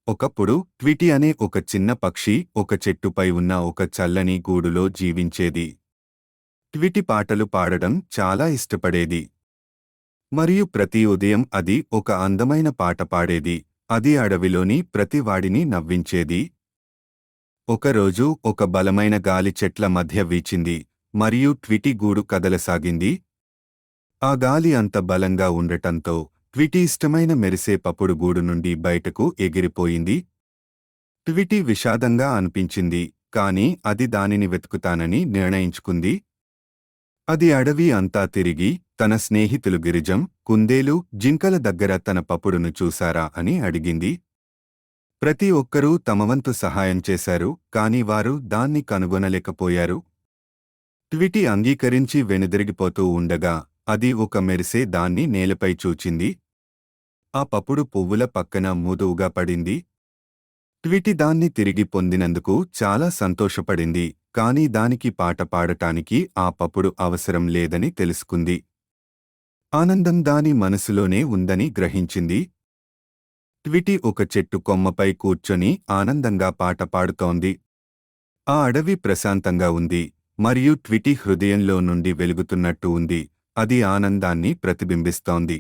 ఒకప్పుడు ట్విటీ అనే ఒక చిన్న పక్షి ఒక చెట్టుపై ఉన్న ఒక చల్లని గూడులో జీవించేది. ట్విటీ పాటలు పాడడం చాలా ఇష్టపడేది. మరియు ప్రతి ఉదయం అది ఒక అందమైన పాట పాడేది. అది అడవిలోని ప్రతి వాడిని నవ్వించేది. ఒకరోజు ఒక బలమైన గాలి చెట్ల మధ్య వీచింది మరియు ట్విటీ గూడు కదలసాగింది. ఆ గాలి అంత బలంగా ఉండటంతో ట్విటీ ఇష్టమైన మెరిసే పప్పుడు గూడు నుండి బయటకు ఎగిరిపోయింది. ట్విటీ విషాదంగా అనిపించింది, కాని అది దానిని వెతుకుతానని నిర్ణయించుకుంది. అది అడవి అంతా తిరిగి తన స్నేహితులు గిరిజం, కుందేలు, జింకల దగ్గర తన పప్పుడును చూశారా అని అడిగింది. ప్రతి ఒక్కరూ తమవంతు సహాయం చేశారు, కాని వారు దాన్ని కనుగొనలేకపోయారు. ట్విటీ అంగీకరించి వెనుదిరిగిపోతూ ఉండగా అది ఒక మెరిసే దాన్ని నేలపై చూచింది. ఆ పప్పుడు పువ్వుల పక్కన మృదువుగా పడింది. ట్విటీ దాన్ని తిరిగి పొందినందుకు చాలా సంతోషపడింది, కాని దానికి పాట పాడటానికి ఆ పప్పుడు అవసరం లేదని తెలుసుకుంది. ఆనందం దాని మనసులోనే ఉందని గ్రహించింది. ట్విటీ ఒక చెట్టు కొమ్మపై కూర్చొని ఆనందంగా పాట పాడుతోంది. ఆ అడవి ప్రశాంతంగా ఉంది మరియు ట్విటీ హృదయంలో నుండి వెలుగుతున్నట్టు ఉంది. అది ఆనందాన్ని ప్రతిబింబిస్తోంది.